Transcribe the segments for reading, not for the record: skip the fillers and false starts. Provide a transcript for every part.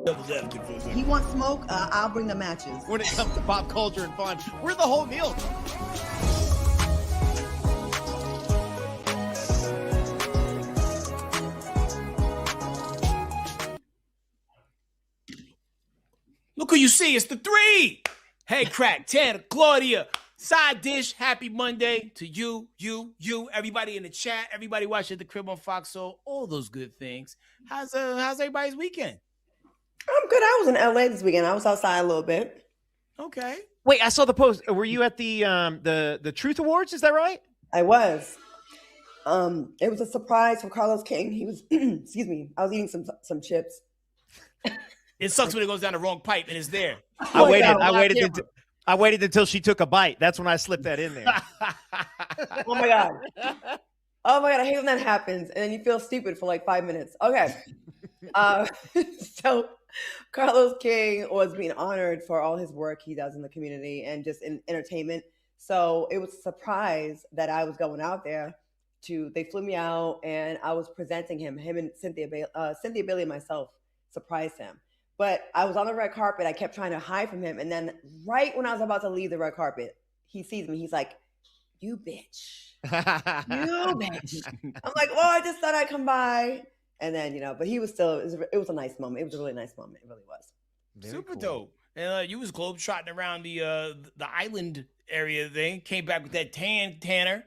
Devil's advocate for a second. He wants smoke, I'll bring the matches. When it comes to pop culture and fun, we're the whole deal. Look who you see. It's the three. Headkrack, Tanner, Claudia. Side dish. Happy Monday to you, everybody in the chat, everybody watching the crib on Fox Soul, all those good things. How's everybody's weekend? I'm good. I was in LA this weekend. I was outside a little bit. Okay. Wait, I saw the post. Were you at the Truth Awards? Is that right? I was. It was a surprise for Carlos King. He was, excuse me, I was eating some chips. It sucks when it goes down the wrong pipe and it's there. I waited until she took a bite. That's when I slipped that in there. Oh my God. Oh my God. I hate when that happens. And then you feel stupid for like 5 minutes. Okay. So Carlos King was being honored for all his work he does in the community and just in entertainment. So it was a surprise that I was going out there they flew me out and I was presenting him and Cynthia Bailey and myself surprised him. But I was on the red carpet. I kept trying to hide from him. And then right when I was about to leave the red carpet, he sees me. He's like, you bitch. You bitch. I'm like, well, I just thought I'd come by. And then, but he was still, it was a nice moment. It was a really nice moment. It really was. Very super cool. Dope. And you was globetrotting around the island area thing. Came back with that Tanner.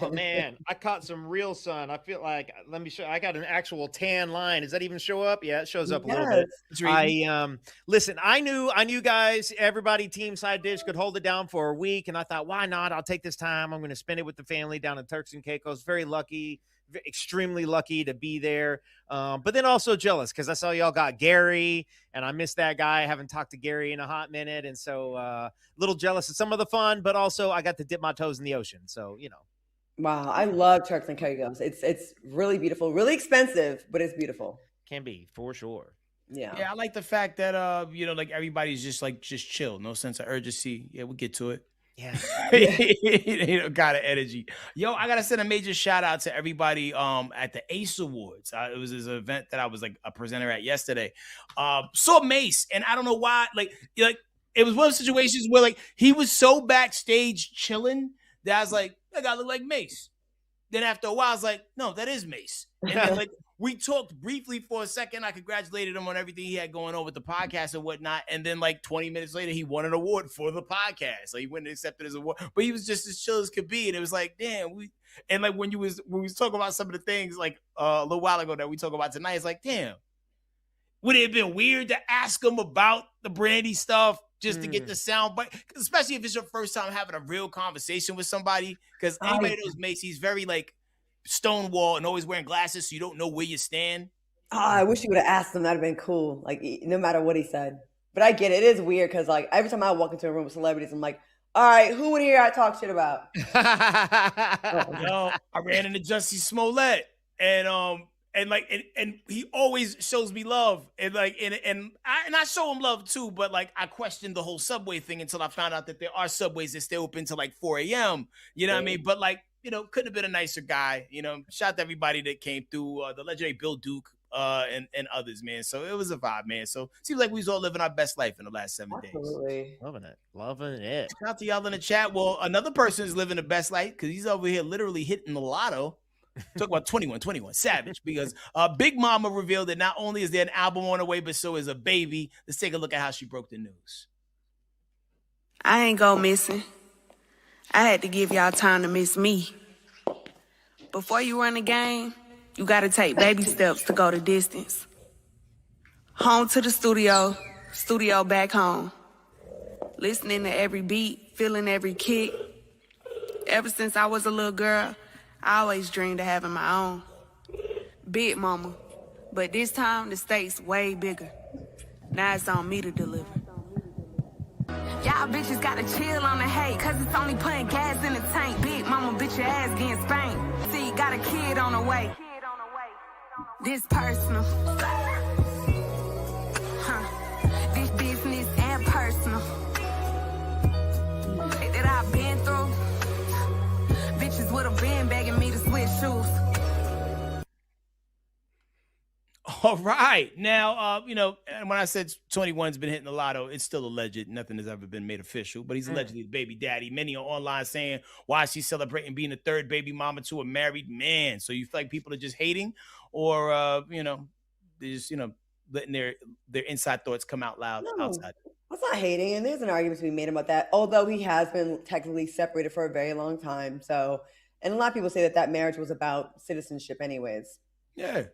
Oh man, I caught some real sun. I feel like, let me show. I got an actual tan line. Does that even show up? Yeah, it shows up a little bit. Listen, I knew guys, everybody team Side Dish could hold it down for a week, and I thought, why not? I'll take this time. I'm going to spend it with the family down in Turks and Caicos. Very lucky, extremely lucky to be there. But then also jealous because I saw y'all got Gary, and I missed that guy. I haven't talked to Gary in a hot minute, and so a little jealous of some of the fun. But also, I got to dip my toes in the ocean, so Wow, I love Turks and Caicos. It's really beautiful, really expensive, but it's beautiful. Can be for sure. Yeah, I like the fact that like everybody's just chill, no sense of urgency. Yeah, we'll get to it. Yeah, got an energy. Yo, I gotta send a major shout out to everybody at the Ace Awards. It was this event that I was like a presenter at yesterday. Saw Mase, and I don't know why. Like it was one of those situations where like he was so backstage chilling that I was like, that guy look like Mase. Then after a while, I was like, no, that is Mase. And then, like we talked briefly for a second. I congratulated him on everything he had going on with the podcast and whatnot. And then like 20 minutes later, he won an award for the podcast. So he went and accepted his award. But he was just as chill as could be. And it was like, damn, and like when we was talking about some of the things like a little while ago that we talk about tonight, it's like, damn, would it have been weird to ask him about the Brandy stuff? Just to get the sound bite, especially if it's your first time having a real conversation with somebody. Because anybody knows Mase, he's very like stonewall and always wearing glasses, so you don't know where you stand. Oh, I wish you would have asked him. That'd have been cool. Like no matter what he said. But I get it. It is weird because like every time I walk into a room with celebrities, I'm like, all right, who in here I talk shit about? I ran into Jussie Smollett and he always shows me love and I show him love too, but like I questioned the whole subway thing until I found out that there are subways that stay open till like 4 a.m. You know what I mean? But like, couldn't have been a nicer guy. Shout out to everybody that came through, the legendary Bill Duke and others, man. So it was a vibe, man. So seems like we was all living our best life in the last 7 days. Loving it. Shout out to y'all in the chat. Well, another person is living the best life because he's over here literally hitting the lotto. Talk about 21 Savage, because Big Mama revealed that not only is there an album on the way, but so is a baby. Let's take a look at how she broke the news. I ain't go missing. I had to give y'all time to miss me. Before you run the game, you got to take baby steps to go the distance. Home to the studio back home. Listening to every beat, feeling every kick. Ever since I was a little girl, I always dreamed of having my own. Big mama. But this time, the stakes way bigger. Now it's on me to deliver. Y'all bitches gotta chill on the hate, cause it's only putting gas in the tank. Big mama, bitch, your ass getting spanked. See, got a kid on the way. This personal. This business and personal. That I've been through. Bitches would have been begging me to switch shoes. All right. Now, and when I said 21's been hitting the lotto, it's still alleged. Nothing has ever been made official, but he's allegedly the baby daddy. Many are online saying, why is she celebrating being the third baby mama to a married man? So you feel like people are just hating, or, they're just, letting their inside thoughts come out loud outside? That's not hating. And there's an argument to be made about that, although he has been technically separated for a very long time. So, and a lot of people say that marriage was about citizenship anyways. Yeah.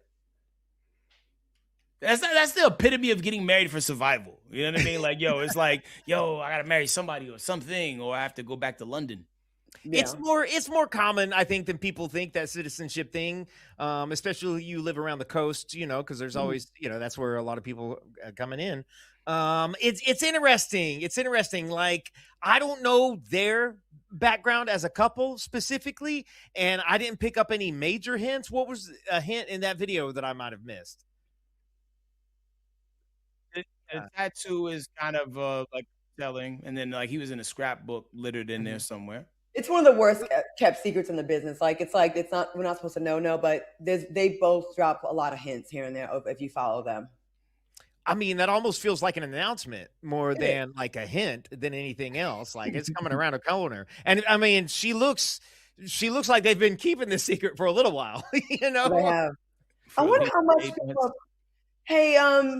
That's the epitome of getting married for survival. You know what I mean? Like, it's like, I gotta marry somebody or something, or I have to go back to London. Yeah. It's more common, I think, than people think, that citizenship thing. Especially you live around the coast, because there's always, that's where a lot of people are coming in. It's interesting. It's interesting. Like, I don't know their background as a couple specifically, and I didn't pick up any major hints. What was a hint in that video that I might have missed? The tattoo is kind of like telling, and then like he was in a scrapbook littered in there somewhere. It's one of the worst kept secrets in the business. Like it's not, we're not supposed to know, but they both drop a lot of hints here and there if you follow them. I mean, that almost feels like an announcement more than like a hint than anything else. Like, it's coming around a corner, and I mean, she looks like they've been keeping this secret for a little while. They have. I wonder how much people. Hey,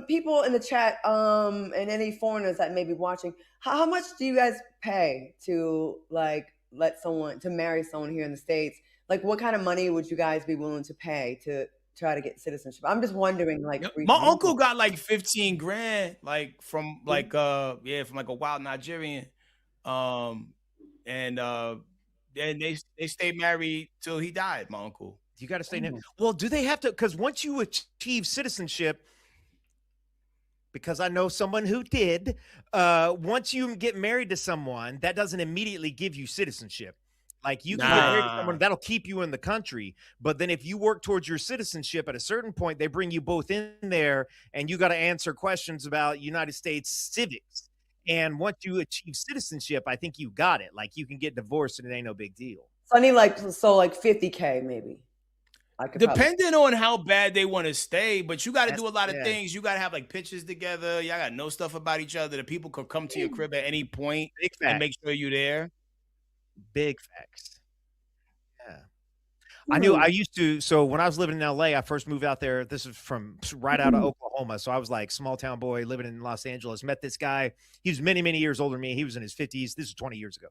people in the chat, and any foreigners that may be watching, how much do you guys pay to marry someone here in the States? Like, what kind of money would you guys be willing to pay to try to get citizenship? I'm just wondering, like, my uncle got like 15 grand, like from like from like a wild Nigerian, and they stayed married till he died. My uncle. You got to stay in. Well, do they have to? Because once you achieve citizenship, because I know someone who did, once you get married to someone, that doesn't immediately give you citizenship. Like, you can get married to someone that'll keep you in the country, but then if you work towards your citizenship, at a certain point, they bring you both in there, and you got to answer questions about United States civics. And once you achieve citizenship, I think you got it. Like, you can get divorced, and it ain't no big deal. So I need like $50K maybe. Depending on how bad they want to stay, but you got to do a lot of things. You got to have like pictures together. Y'all got to know stuff about each other. The people could come to your crib at any point and make sure you're there. Big facts. Yeah. I used to. So when I was living in LA, I first moved out there. This is from right out of Oklahoma. So I was like small town boy living in Los Angeles. Met this guy. He was many, many years older than me. He was in his 50s. This is 20 years ago.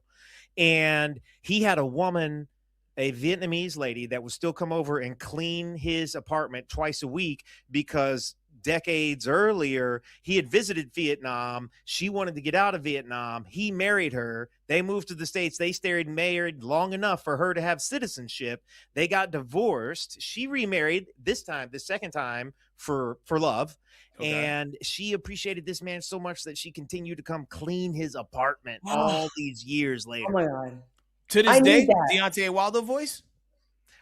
And he had a woman, a Vietnamese lady, that would still come over and clean his apartment twice a week, because decades earlier he had visited Vietnam. She wanted to get out of Vietnam. He married her. They moved to the States. They stayed married long enough for her to have citizenship. They got divorced. She remarried the second time for love. Okay. And she appreciated this man so much that she continued to come clean his apartment all these years later. Oh my God. To this day, Deontay Wilder voice?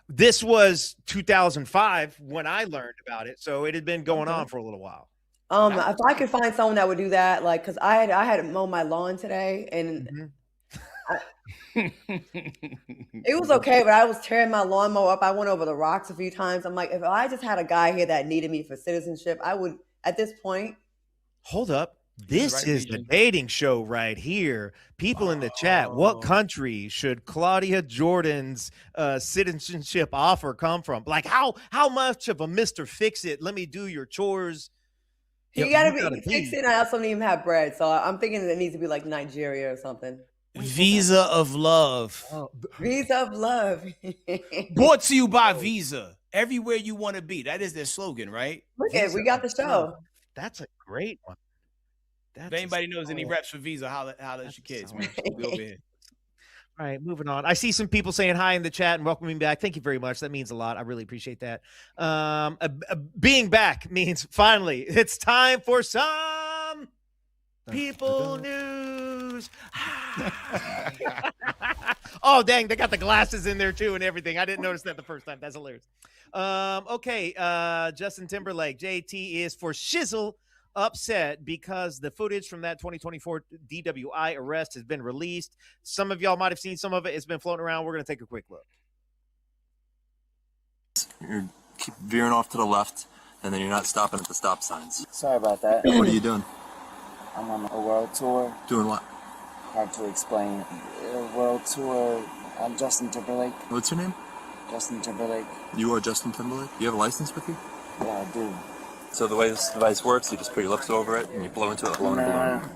This was 2005 when I learned about it, so it had been going on for a little while. If I could find someone that would do that, like, because I had to mow my lawn today, and it was okay, but I was tearing my lawnmower up. I went over the rocks a few times. I'm like, if I just had a guy here that needed me for citizenship, I would, at this point. Hold up. This is the dating show right here. People in the chat, what country should Claudia Jordan's citizenship offer come from? Like, how much of a Mr. Fix-It, let me do your chores? You gotta be fix-it. I also don't even have bread, so I'm thinking it needs to be like Nigeria or something. Visa of Love. Visa of Love. Brought to you by Visa. Everywhere you want to be. That is their slogan, right? Look at, we got the show. That's a great one. If anybody knows any reps for Visa, holla at your kids, man. We'll be over here. All right, moving on. I see some people saying hi in the chat and welcoming me back. Thank you very much. That means a lot. I really appreciate that. Being back means finally it's time for some people news. Oh, dang. They got the glasses in there, too, and everything. I didn't notice that the first time. That's hilarious. Okay. Justin Timberlake, JT, is for shizzle upset because the footage from that 2024 DWI arrest has been released. Some of y'all might have seen some of it. It's been floating around. We're going to take a quick look. You keep veering off to the left. and then you're not stopping at the stop signs. Sorry about that. What are you doing? I'm on a world tour. Doing what? Hard to explain. A world tour. I'm Justin Timberlake. What's your name? Justin Timberlake. You are Justin Timberlake? You have a license with you? Yeah, I do. So the way this device works, you just put your lips over it and you blow into it, blow in a balloon.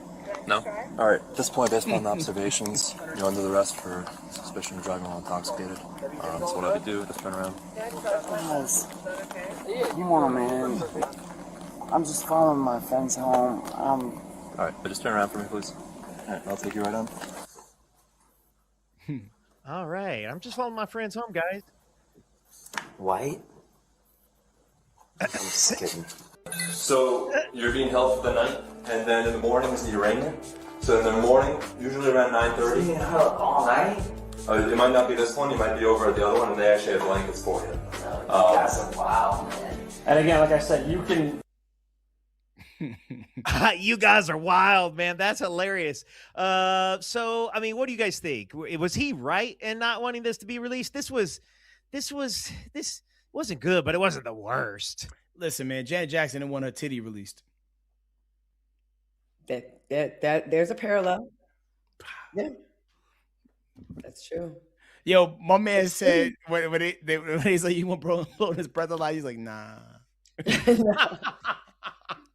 No? Alright, at this point, based on the observations, you're under the arrest for suspicion of driving while intoxicated. So what I would do, just turn around. Guys, you want man. I'm just following my friends home. Alright, but just turn around for me, please. Alright, I'll take you right on. All right. I'm just following my friends home, guys. White? I'm just kidding. So you're being held for the night, and then in the morning is the arraignment. So in the morning, usually around 9:30. Being held all night? It might not be this one, you might be over at the other one, and they actually have blankets for you. That's wow, man. And again, like I said, you can... You guys are wild, man. That's hilarious. So, I mean, what do you guys think? Was he right in not wanting this to be released? This wasn't good, but it wasn't the worst. Listen, man, Janet Jackson didn't want her titty released. There's a parallel. Yeah, that's true. Yo, my man said when he's like, you want blowing his breath alive, he's like, nah.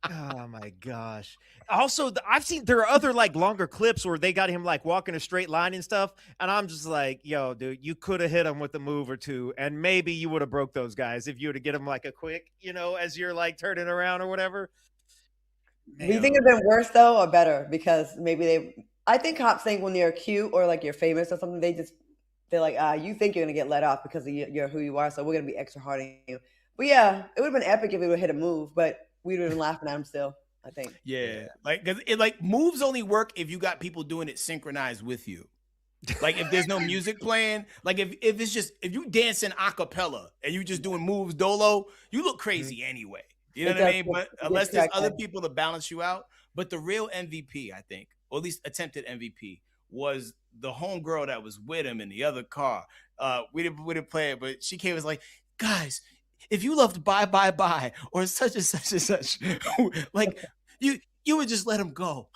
Oh my gosh. Also, I've seen there are other like longer clips where they got him like walking a straight line and stuff. And I'm just like, yo, dude, you could have hit him with a move or two. And maybe you would have broke those guys if you would have get him like a quick, as you're like turning around or whatever. Do you think it'd been worse though or better? Because maybe I think cops think when you're cute or like you're famous or something, they're like, you think you're going to get let off because of you're who you are. So we're going to be extra hard on you. But yeah, it would have been epic if we would have hit a move, but we'd have been laughing at him still, I think. Yeah. Because moves only work if you got people doing it synchronized with you. Like if there's no music playing, like if you dancing a cappella and you just doing moves dolo, you look crazy anyway. You know what I mean? But unless there's other people to balance you out. But the real MVP, I think, or at least attempted MVP, was the homegirl that was with him in the other car. We didn't play it, but she came and was like, guys, if you loved Bye Bye Bye or such and such and such, like you would just let him go.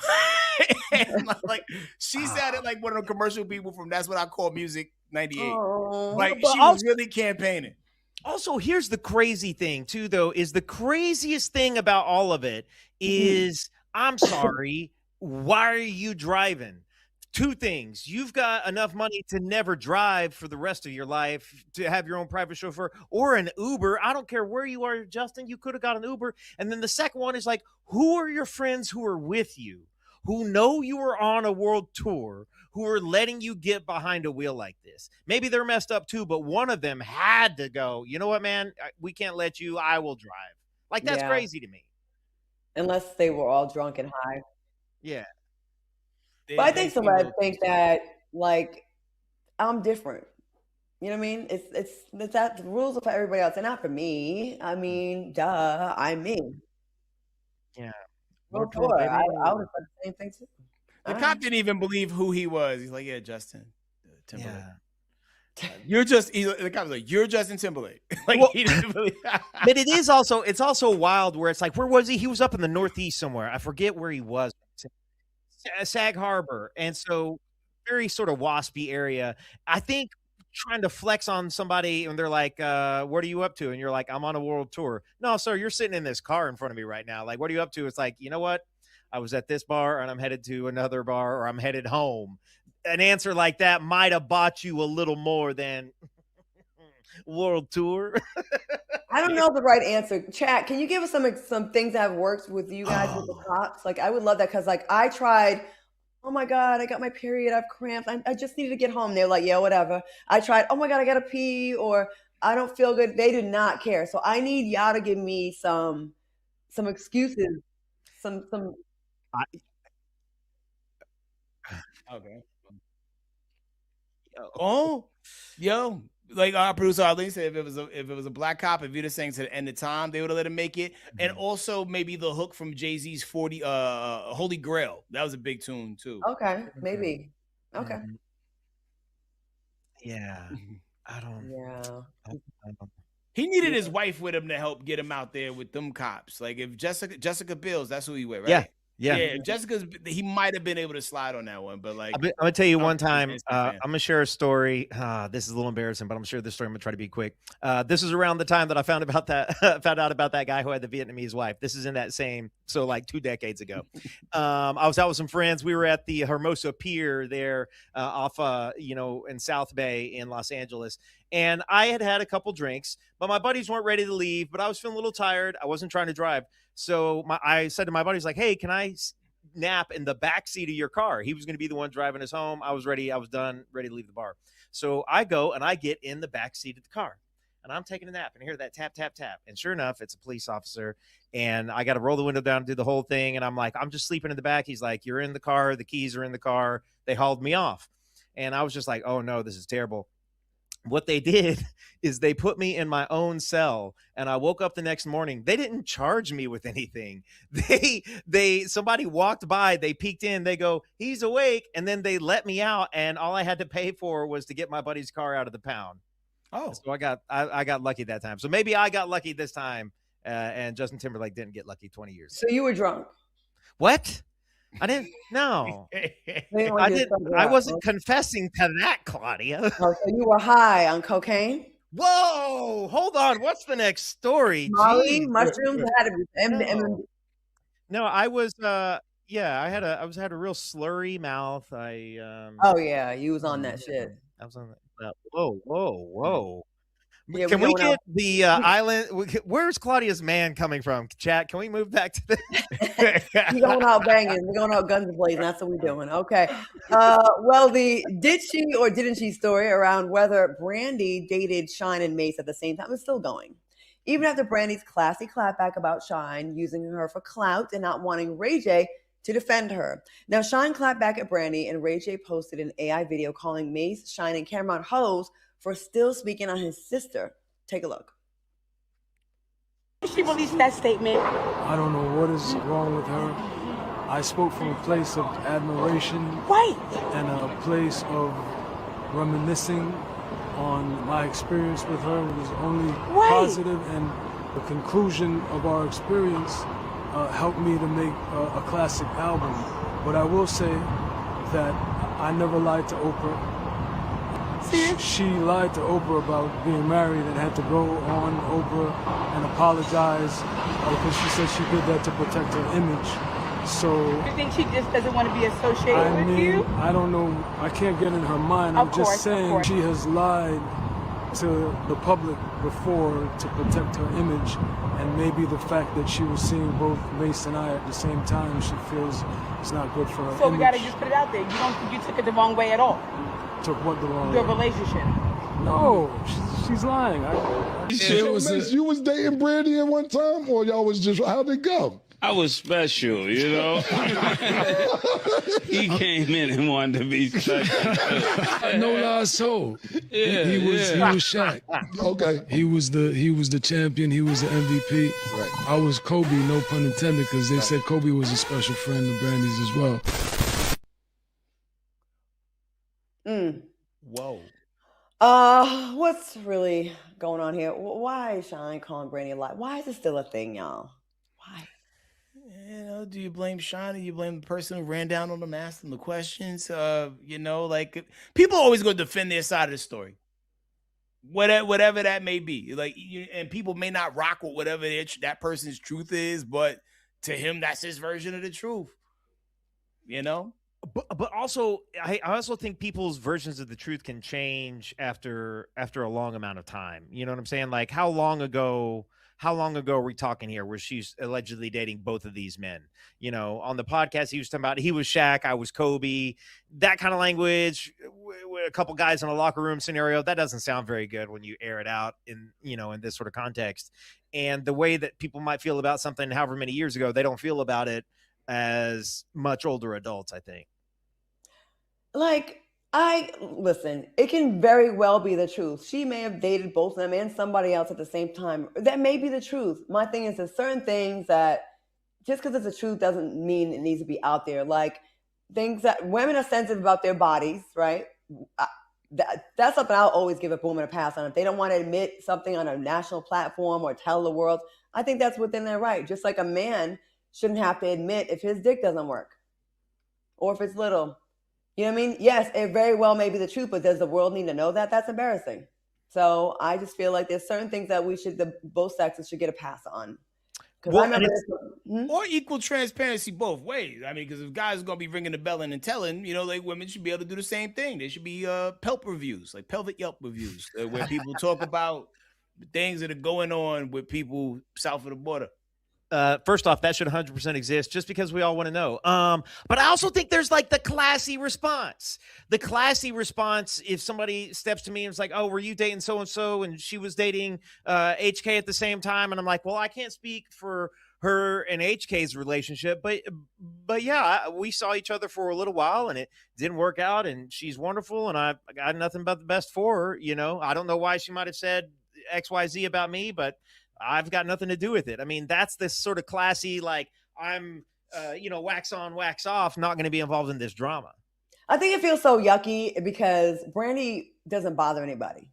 And like she sounded like one of the commercial people from That's What I Call Music 98. Like she was really campaigning. Also, here's the crazy thing too, though, is the craziest thing about all of it is, I'm sorry, why are you driving? Two things. You've got enough money to never drive for the rest of your life, to have your own private chauffeur or an Uber. I don't care where you are, Justin, you could have got an Uber. And then the second one is like, who are your friends who are with you, who know you are on a world tour, who are letting you get behind a wheel like this? Maybe they're messed up too, but one of them had to go, you know what, man, we can't let you, I will drive. Like, that's crazy to me. Unless they were all drunk and high. Yeah. But I think somebody think that, like, I'm different. You know what I mean? It's that the rules are for everybody else and not for me. I mean, duh, I'm me. Yeah. I would have said the same thing too. The cop didn't even believe who he was. He's like, yeah, Justin Timberlake. Yeah. The cop was like, you're Justin Timberlake. Like, he didn't believe. But it's also wild where it's like, where was he? He was up in the Northeast somewhere. I forget where he was. Sag Harbor. And so very sort of waspy area. I think trying to flex on somebody and they're like, what are you up to? And you're like, I'm on a world tour. No, sir, you're sitting in this car in front of me right now. Like, what are you up to? It's like, you know what? I was at this bar and I'm headed to another bar, or I'm headed home. An answer like that might have bought you a little more than world tour. I don't know the right answer. Chat, can you give us some things that have worked with you guys with the cops? Like, I would love that, because like I tried, oh my God, I got my period, I've cramped, I just needed to get home. They're like, yeah, whatever. I tried, oh my God, I gotta pee, or I don't feel good. They did not care. So I need y'all to give me some excuses, some. Okay. Oh, yo. Like our producer Arlene said, if it was a black cop, if you'd have sang to the end of time, they would have let him make it. And also maybe the hook from Jay-Z's 40 Holy Grail. That was a big tune too. Okay, maybe. Okay. Yeah. I don't. Yeah. He needed his wife with him to help get him out there with them cops. Like if Jessica Bills, that's who he with, right? Yeah. Jessica's, he might have been able to slide on that one, but like I'm gonna tell you one time. I'm gonna share a story. This is a little embarrassing, but I'm sure this story. I'm gonna try to be quick. This is around the time that I found out about that guy who had the Vietnamese wife. This is in that same, so like 2 decades ago. I was out with some friends. We were at the Hermosa Pier there, off, in South Bay in Los Angeles. And I had a couple drinks, but my buddies weren't ready to leave. But I was feeling a little tired. I wasn't trying to drive. So I said to my buddies, like, hey, can I nap in the back seat of your car? He was going to be the one driving us home. I was ready. I was done, ready to leave the bar. So I go and I get in the back seat of the car and I'm taking a nap and I hear that tap, tap, tap. And sure enough, it's a police officer. And I got to roll the window down and do the whole thing. And I'm like, I'm just sleeping in the back. He's like, you're in the car. The keys are in the car. They hauled me off. And I was just like, oh no, this is terrible. What they did is they put me in my own cell and I woke up the next morning. They didn't charge me with anything. Somebody walked by, they peeked in, they go, he's awake. And then they let me out. And all I had to pay for was to get my buddy's car out of the pound. Oh, so I got lucky that time. So maybe I got lucky this time. And Justin Timberlake didn't get lucky 20 years ago. So you were drunk. What? I didn't. No, I didn't. I wasn't confessing to that, Claudia. Oh, so you were high on cocaine? Whoa! Hold on. What's the next story? Molly, mushrooms, No, I was. Yeah, I had a real slurry mouth. Oh yeah, you was on that shit. I was on that. Whoa. Yeah, can we get the island? Where's Claudia's man coming from? Chat, can we move back to this? We're going out banging. We're going out guns blazing. That's what we're doing. Okay. Well, the did she or didn't she story around whether Brandy dated Shine and Mase at the same time is still going. Even after Brandy's classy clapback about Shine using her for clout and not wanting Ray J to defend her. Now, Shine clapped back at Brandy and Ray J posted an AI video calling Mase, Shine, and Cameron hoes for still speaking on his sister. Take a look. She released that statement. I don't know what is wrong with her. I spoke from a place of admiration. Right. And a place of reminiscing on my experience with her. It was only positive, and the conclusion of our experience helped me to make a classic album. But I will say that I never lied to Oprah. She lied to Oprah about being married and had to go on Oprah and apologize because she said she did that to protect her image. So you think she just doesn't want to be associated with you? I don't know. I can't get in her mind. I'm just saying she has lied to the public before to protect her image, and maybe the fact that she was seeing both Mase and I at the same time, she feels it's not good for her So image. we gotta just put it out there. You don't think you took it the wrong way at all? Took what the wrong Your way? relationship. No, she's lying. You was dating Brandy at one time, or y'all was just, how'd it go? I was special, you know. He came in and wanted to be special. No lies told. Yeah, he was Shaq. Okay. He was the champion. He was the MVP. Right. I was Kobe, no pun intended, because they said Kobe was a special friend of Brandy's as well. Whoa. What's really going on here? Why is Shine calling Brandy a lie? Why is it still a thing, y'all? Why? You know, do you blame Shine or you blame the person who ran down on them, asking the questions? Like people always going to defend their side of the story, whatever that may be. Like, and people may not rock with whatever that person's truth is, but to him, that's his version of the truth. You know. But also, I also think people's versions of the truth can change after a long amount of time. You know what I'm saying? Like, how long ago are we talking here where she's allegedly dating both of these men? You know, on the podcast, he was talking about he was Shaq, I was Kobe, that kind of language with a couple guys in a locker room scenario. That doesn't sound very good when you air it out in this sort of context. And the way that people might feel about something however many years ago, they don't feel about it as much older adults, I think. Like, listen, it can very well be the truth. She may have dated both of them and somebody else at the same time. That may be the truth. My thing is there's certain things that just because it's the truth doesn't mean it needs to be out there. Like things that women are sensitive about their bodies, right? that's something I'll always give a woman a pass on. If they don't want to admit something on a national platform or tell the world, I think that's within their right. Just like a man shouldn't have to admit if his dick doesn't work or if it's little. You know what I mean? Yes, it very well may be the truth, but does the world need to know that? That's embarrassing. So I just feel like there's certain things that both sexes should get a pass on. Well, or equal transparency both ways. I mean, because if guys are going to be ringing the bell and telling, like women should be able to do the same thing. There should be PELP reviews, like pelvic Yelp reviews, where people talk about the things that are going on with people south of the border. First off, that should 100% exist just because we all want to know. But I also think there's like the classy response. The classy response, if somebody steps to me and is like, oh, were you dating so-and-so and she was dating HK at the same time? And I'm like, well, I can't speak for her and HK's relationship. But yeah, we saw each other for a little while and it didn't work out and she's wonderful and I got nothing but the best for her. I don't know why she might have said XYZ about me, but I've got nothing to do with it. I mean, that's this sort of classy, like I'm, wax on, wax off, not going to be involved in this drama. I think it feels so yucky because Brandy doesn't bother anybody.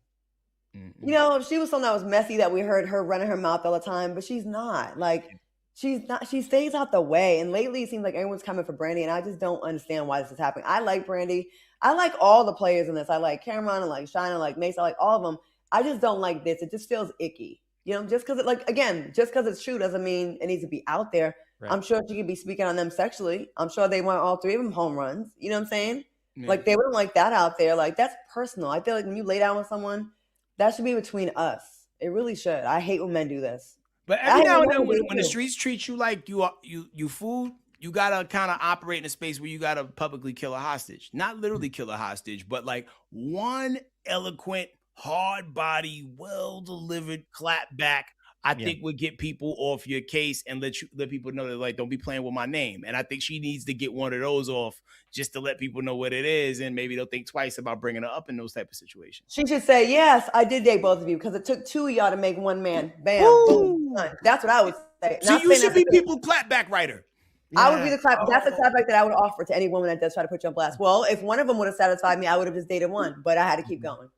Mm-hmm. She was someone that was messy that we heard her running her mouth all the time, but she's not. Like, she stays out the way. And lately it seems like everyone's coming for Brandy, and I just don't understand why this is happening. I like Brandy. I like all the players in this. I like Cameron, I like Shine, I like Mase, I like all of them. I just don't like this. It just feels icky. Just because it's true doesn't mean it needs to be out there. Right. I'm sure she could be speaking on them sexually. I'm sure they want all three of them home runs. You know what I'm saying? Yeah. Like, they wouldn't like that out there. Like, that's personal. I feel like when you lay down with someone, that should be between us. It really should. I hate when men do this. But every now and then, when the streets treat you like you food, you gotta kind of operate in a space where you gotta publicly kill a hostage. Not literally kill a hostage, but like one eloquent, hard body, well-delivered clap back, I think would get people off your case and let people know that, like, don't be playing with my name. And I think she needs to get one of those off just to let people know what it is, and maybe they'll think twice about bringing her up in those type of situations. She should say, yes, I did date both of you because it took two of y'all to make one man. Bam. Boom. That's what I would say. So you should be people clap back writer. Yeah. I would be the clap. That's the clap back that I would offer to any woman that does try to put you on blast. Well, if one of them would have satisfied me, I would have just dated one, but I had to keep going.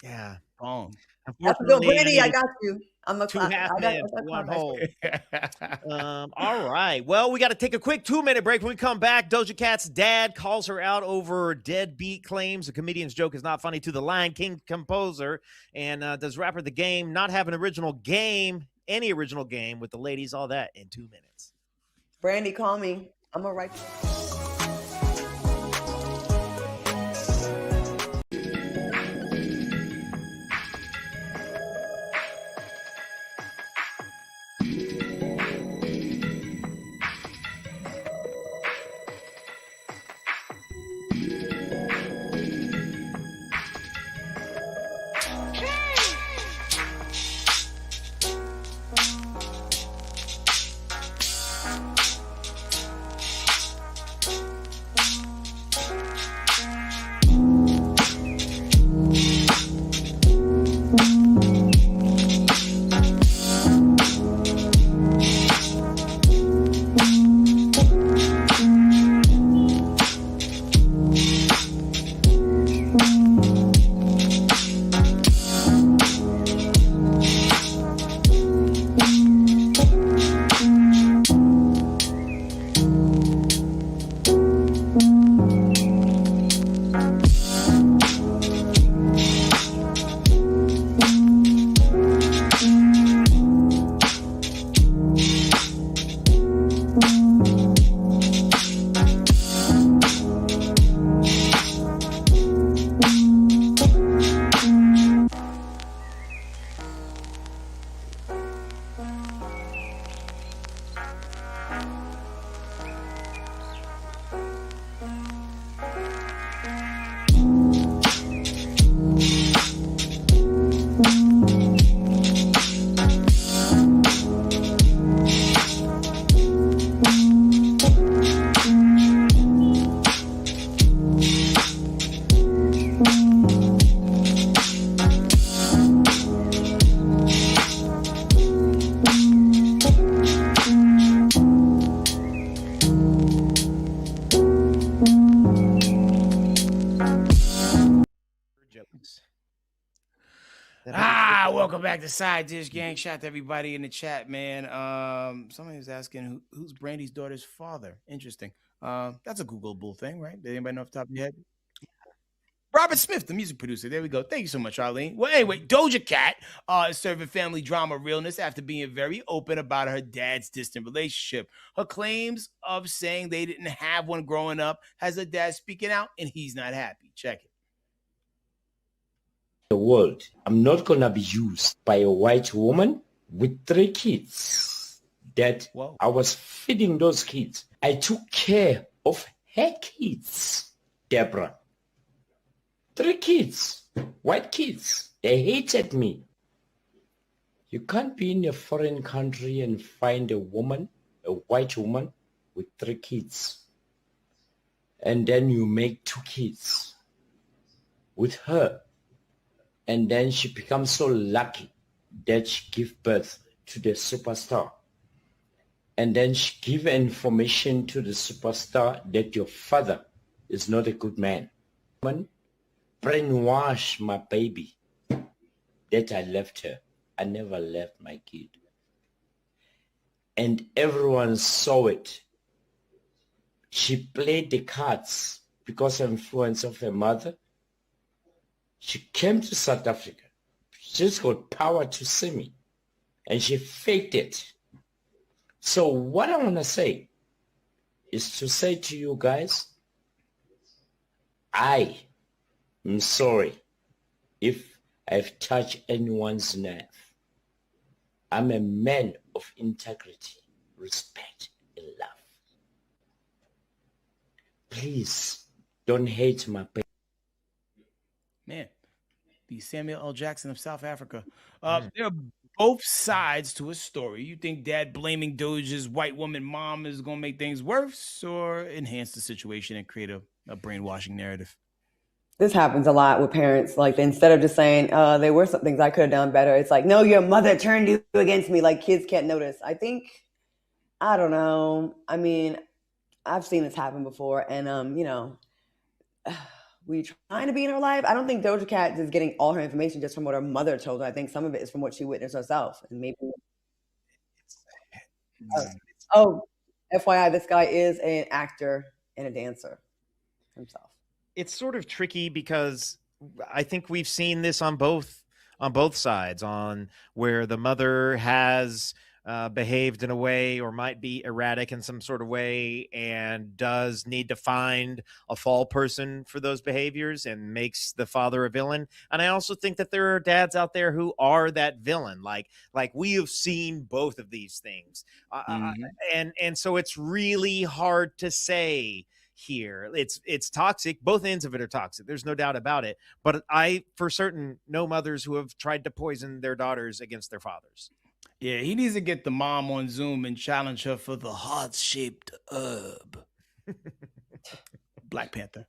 Yeah. Wrong. That's a good Brandy. I got you. I'm a two half men, one whole. All right. Well, we got to take a quick 2-minute break. When we come back, Doja Cat's dad calls her out over deadbeat claims. The comedian's joke is not funny to the Lion King composer. And does rapper The Game not have any original game with the ladies? All that in 2 minutes. Brandy, call me. I'm all right. Headkrack, the side dish gang. Shout out to everybody in the chat, man. Somebody was asking who's Brandy's daughter's father. Interesting. That's a Googleable thing, right? Did anybody know off the top of your head? Robert Smith, the music producer. There we go. Thank you so much, Arlene. Well, anyway, Doja Cat is serving family drama realness after being very open about her dad's distant relationship. Her claims of saying they didn't have one growing up has her dad speaking out, and he's not happy. Check it. The world, I'm not going to be used by a white woman with 3 kids that I was feeding those kids. I took care of her kids, Deborah. 3 kids, white kids. They hated me. You can't be in a foreign country and find a woman, a white woman with 3 kids. And then you make 2 kids with her. And then she becomes so lucky that she gives birth to the superstar. And then she gives information to the superstar that your father is not a good man. Brainwash my baby that I left her. I never left my kid. And everyone saw it. She played the cards because of influence of her mother. She came to South Africa. She just got power to see me. And she faked it. So what I want to say is to say to you guys, I am sorry if I've touched anyone's nerve. I'm a man of integrity, respect, and love. Please don't hate my pain. Man, the Samuel L. Jackson of South Africa. There are both sides to a story. You think dad blaming Doja's white woman mom is going to make things worse or enhance the situation and create a brainwashing narrative? This happens a lot with parents. Like, instead of just saying, there were some things I could have done better, it's like, no, your mother turned you against me. Like, kids can't notice. I don't know. I mean, I've seen this happen before. And, we trying to be in her life. I don't think Doja Cat is getting all her information just from what her mother told her. I think some of it is from what she witnessed herself. And maybe. FYI, this guy is an actor and a dancer himself. It's sort of tricky because I think we've seen this on both sides, on where the mother has behaved in a way or might be erratic in some sort of way and does need to find a fall person for those behaviors and makes the father a villain. And I also think that there are dads out there who are that villain. Like we have seen both of these things. And so it's really hard to say here. It's toxic. Both ends of it are toxic. There's no doubt about it. But I, for certain, know mothers who have tried to poison their daughters against their fathers. Yeah, he needs to get the mom on Zoom and challenge her for the heart-shaped herb. Black Panther.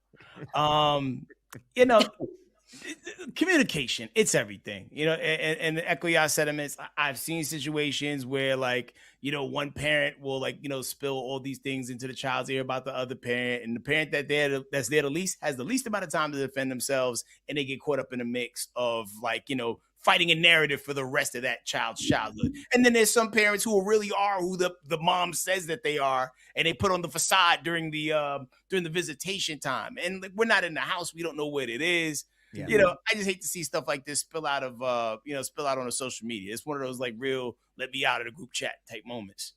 Communication, it's everything. And to echo y'all sentiments, I've seen situations where, like, one parent will, like, spill all these things into the child's ear about the other parent, and the parent that's there the least has the least amount of time to defend themselves, and they get caught up in a mix of, like, fighting a narrative for the rest of that child's childhood. And then there's some parents who really are who the mom says that they are, and they put on the facade during the visitation time. And, like, we're not in the house, we don't know what it is. Yeah. I just hate to see stuff like this spill out on the social media. It's one of those, like, real let me out of the group chat type moments.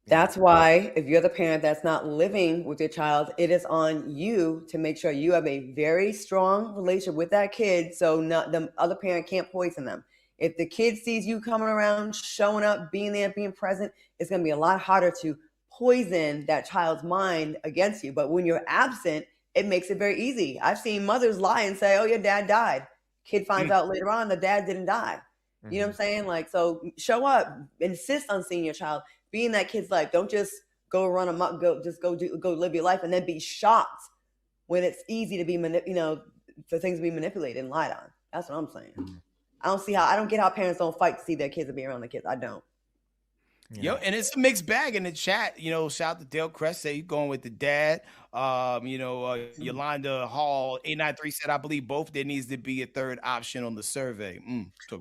That's why if you're the parent that's not living with your child, it is on you to make sure you have a very strong relationship with that kid, so the other parent can't poison them. If the kid sees you coming around, showing up, being there, being present, it's going to be a lot harder to poison that child's mind against you. But when you're absent, it makes it very easy. I've seen mothers lie and say, oh, your dad died. Kid finds out later on the dad didn't die. You know what I'm saying? Like, so show up, insist on seeing your child, be in that kid's life. Don't just go run amok, go live your life and then be shocked when it's easy to be, for things to be manipulated and lied on. That's what I'm saying. I don't get how parents don't fight to see their kids and be around their kids. I don't. Yo, and it's a mixed bag in the chat. You know, shout out to Dale Crest, say he's going with the dad. Yolanda Hall 893 said, I believe both there needs to be a third option on the survey.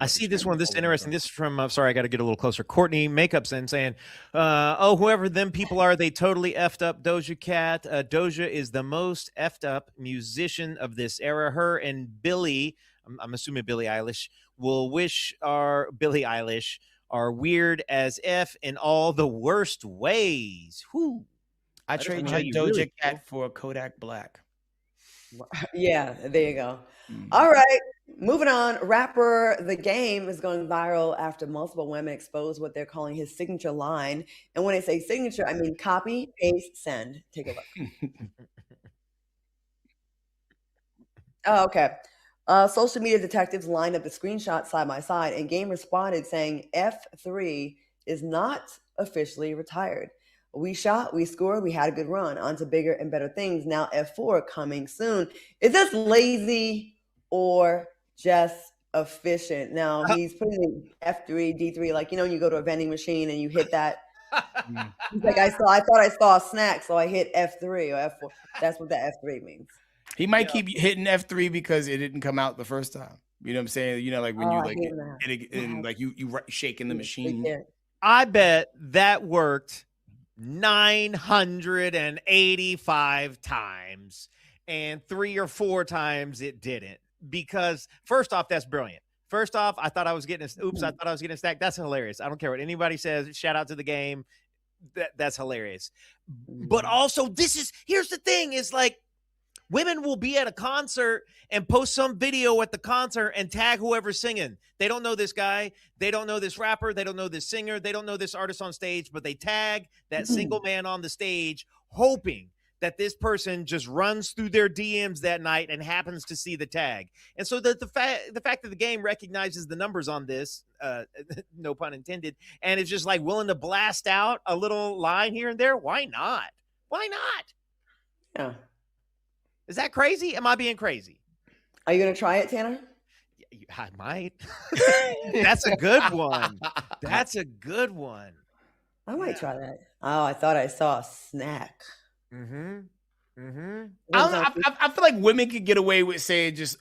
I see this one. This is interesting. This is from, sorry, I got to get a little closer. Courtney Makeup's in saying, whoever them people are, they totally effed up Doja Cat. Doja is the most effed up musician of this era. Her and Billie, I'm assuming Billie Eilish, Billie Eilish are weird as F in all the worst ways. Whew. I trade Doja Cat for Kodak Black. Yeah, there you go. All right, moving on. Rapper The Game is going viral after multiple women expose what they're calling his signature line. And when I say signature, I mean copy, paste, send. Take a look. Oh, okay. Social media detectives lined up the screenshots side by side, and Game responded saying F3 is not officially retired. We shot, we scored, we had a good run. On to bigger and better things. Now F4 coming soon. Is this lazy or just efficient? Now he's putting F3, D3, like, you know, when you go to a vending machine and you hit that. He's like, I thought I saw a snack, so I hit F3 or F4. That's what that F3 means. He might keep hitting F3 because it didn't come out the first time. You know what I'm saying? You know, like when you shaking the machine. I bet that worked 985 times, and 3 or 4 times it didn't. Because first off, that's brilliant. First off, I thought I was getting a stack. That's hilarious. I don't care what anybody says. Shout out to The Game. That's hilarious. But also, here's the thing, is like, women will be at a concert and post some video at the concert and tag whoever's singing. They don't know this guy. They don't know this rapper. They don't know this singer. They don't know this artist on stage, but they tag that single man on the stage, hoping that this person just runs through their DMs that night and happens to see the tag. And so the fact that The Game recognizes the numbers on this, no pun intended, and is just like willing to blast out a little line here and there, why not? Why not? Yeah. Is that crazy? Am I being crazy? Are you going to try it, Tanner? I might. That's a good one. That's a good one. I might try that. Oh, I thought I saw a snack. I feel like women could get away with saying just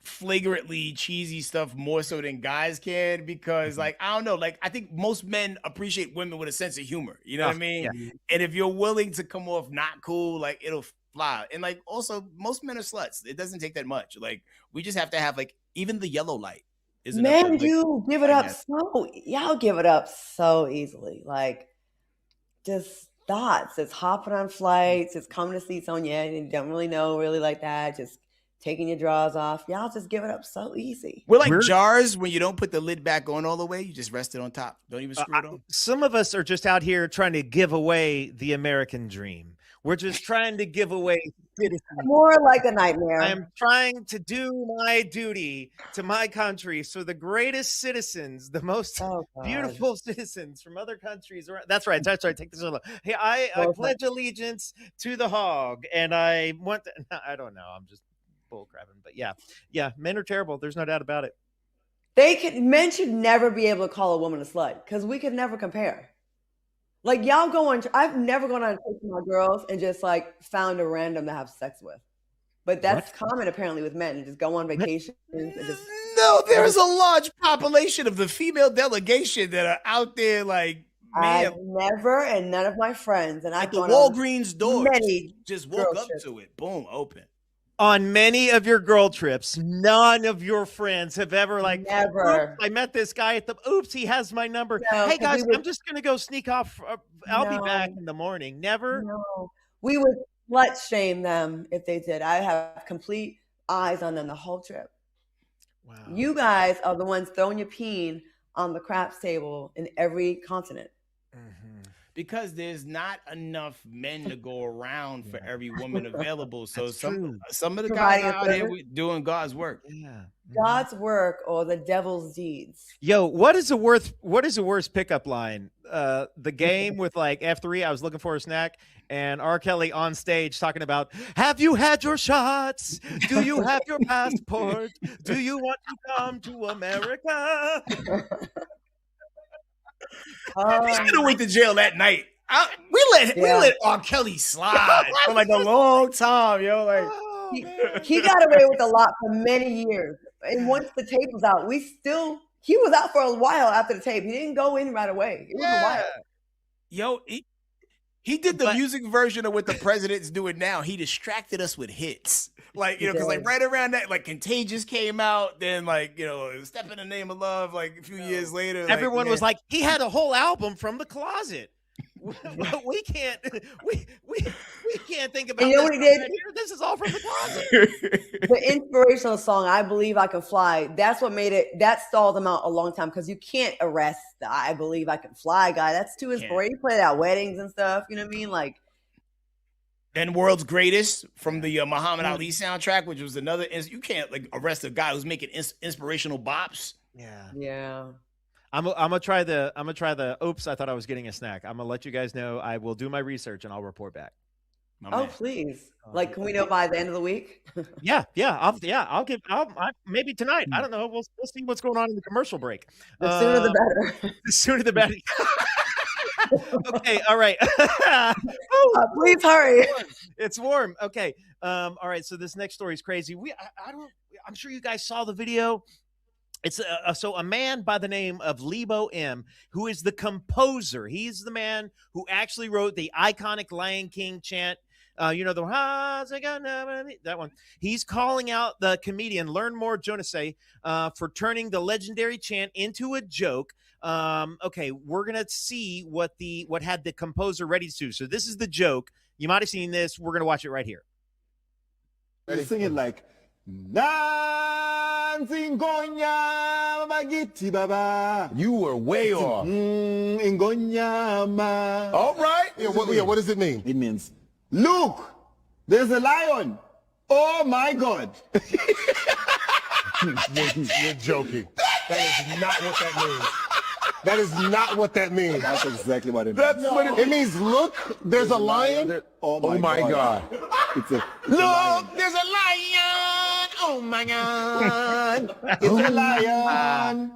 flagrantly cheesy stuff more so than guys can, because like, I don't know, like I think most men appreciate women with a sense of humor. You know what I mean? Yeah. And if you're willing to come off not cool, like it'll fly. And like also most men are sluts. It doesn't take that much. Like we just have to have like even the yellow light. Man, you give it up y'all give it up so easily. Like just thoughts. It's hopping on flights. It's coming to see someone you don't really know really like that. Just taking your drawers off. Y'all just give it up so easy. We're like jars when you don't put the lid back on all the way. You just rest it on top. Don't even screw it on. Some of us are just out here trying to give away the American dream. We're just trying to give away citizenship. More like a nightmare. I am trying to do my duty to my country. So the greatest citizens, the most beautiful citizens from other countries. That's right. Take this along. Hey, I pledge allegiance to the hog. And I want to, I don't know. I'm just bull crabbing. But yeah, men are terrible. There's no doubt about it. Men should never be able to call a woman a slut because we could never compare. Like y'all go on, I've never gone on trips with my girls and just like found a random to have sex with. But that's common apparently with men. You just go on vacation and just. No, there's a large population of the female delegation that are out there like, man. I've never, and none of my friends. And at the Walgreens door, just walk up to it. Boom, open. On many of your girl trips, none of your friends have ever like, never. I met this guy at the, he has my number. No, hey guys, I'm just going to go sneak off. I'll be back in the morning. Never. No, we would slut shame them if they did. I have complete eyes on them the whole trip. Wow. You guys are the ones throwing your peen on the craps table in every continent. Because there's not enough men to go around for every woman available. So some of the guys out here doing God's work. Yeah. God's work or the devil's deeds. Yo, what is the worst pickup line? The Game with like F3, I was looking for a snack, and R. Kelly on stage talking about, have you had your shots? Do you have your passport? Do you want to come to America? He should have went to jail that night. We let R. Kelly slide for like a long time, yo. Like he got away with a lot for many years, and once the tape was out, he was out for a while after the tape. He didn't go in right away. It was a while. Yo, he did the music version of what the president's doing now. He distracted us with hits. Like, you know, because like right around that, like Contagious came out, then like, you know, Step in the Name of Love, like a few years later. Everyone was like, he had a whole album from the closet. we can't think about you know what he did? Right here. This is all from the closet. The inspirational song, I Believe I Can Fly, that's what made it, that stalled him out a long time, because you can't arrest the I Believe I Can Fly guy. That's too inspirational. He played at weddings and stuff, you know what I mean? Like, then World's Greatest from the Muhammad Ali soundtrack, which was another, you can't like arrest a guy who's making inspirational bops. Yeah. I'm gonna try the oops, I thought I was getting a snack. I'm gonna let you guys know. I will do my research and I'll report back. Please. Like, can we know by the end of the week? Yeah. I'll maybe tonight. I don't know. We'll see what's going on in the commercial break. The sooner the better. The sooner the better. Okay. All right. Please hurry. It's warm. Okay. All right. So this next story is crazy. I'm sure you guys saw the video. It's so a man by the name of Lebo M, who is the composer. He's the man who actually wrote the iconic Lion King chant. You know, that one. He's calling out the comedian Learn More Jonas for turning the legendary chant into a joke. Okay, we're gonna see what had the composer ready to do. So this is the joke. You might have seen this. We're gonna watch it right here. Ready? Sing it like you were way off. All right. What does it mean? It means, look, there's a lion. Oh my God. You're joking. That is not what that means. That is not what that means. That's exactly what it means. It means, look, there's a lion. Oh my God. Look, there's a lion. Oh my God. It's a lion.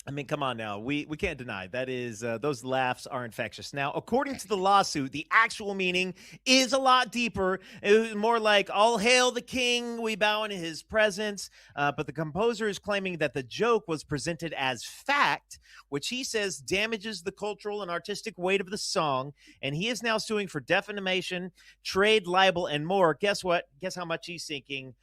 I mean, come on now. We can't deny that is those laughs are infectious. Now, according to the lawsuit, the actual meaning is a lot deeper. It was more like, all hail the king, we bow in his presence. But the composer is claiming that the joke was presented as fact, which he says damages the cultural and artistic weight of the song. And he is now suing for defamation, trade libel, and more. Guess what? Guess how much he's seeking?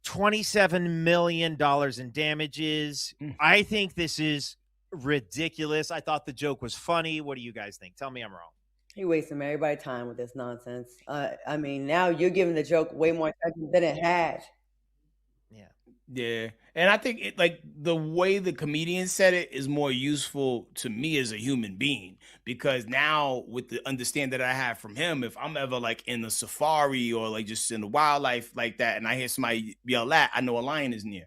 $27 million in damages. I think this is ridiculous. I thought the joke was funny. What do you guys think? Tell me I'm wrong. He wasting everybody's time with this nonsense. I mean, now you're giving the joke way more attention than it had. Yeah. And I think like the way the comedian said it is more useful to me as a human being, because now with the understanding that I have from him, if I'm ever like in the safari or like just in the wildlife like that, and I hear somebody yell that, I know a lion is near.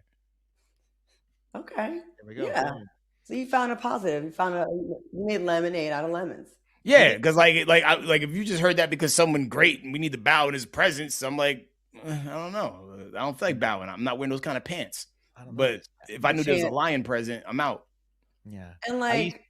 Okay. There we go. Yeah. So you found a positive. You made lemonade out of lemons. Yeah. Cause like if you just heard that because someone great and we need to bow in his presence, I'm like, I don't know. I don't feel like bowing. I'm not wearing those kind of pants. But if I knew there was a lion present, I'm out. Yeah. And like,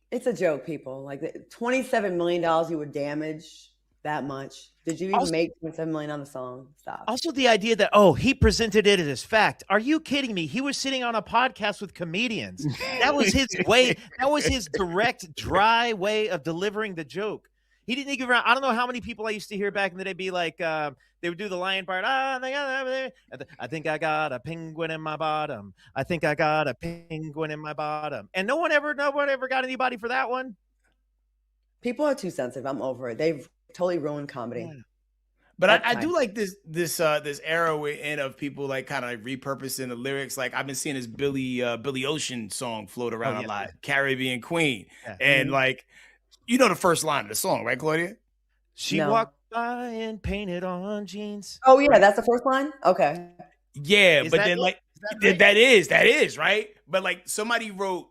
it's a joke, people. Like $27 million you would damage that much. Did you even make $27 million on the song? Stop. Also, the idea that, he presented it as fact. Are you kidding me? He was sitting on a podcast with comedians. That was his way. That was his direct, dry way of delivering the joke. He didn't even, I don't know how many people I used to hear back in the day be like, they would do the lion part. I think I got a penguin in my bottom. I think I got a penguin in my bottom. And no one ever got anybody for that one. People are too sensitive. I'm over it. They've totally ruined comedy. Yeah. But I do like this era we're in of people like kind of like repurposing the lyrics. Like I've been seeing this Billy Ocean song float around a lot, Caribbean Queen. Yeah. And like, you know the first line of the song, right, Claudia? She walked by and painted on jeans. Oh yeah, that's the first line? Okay. Yeah, but then like that is, right? But like somebody wrote,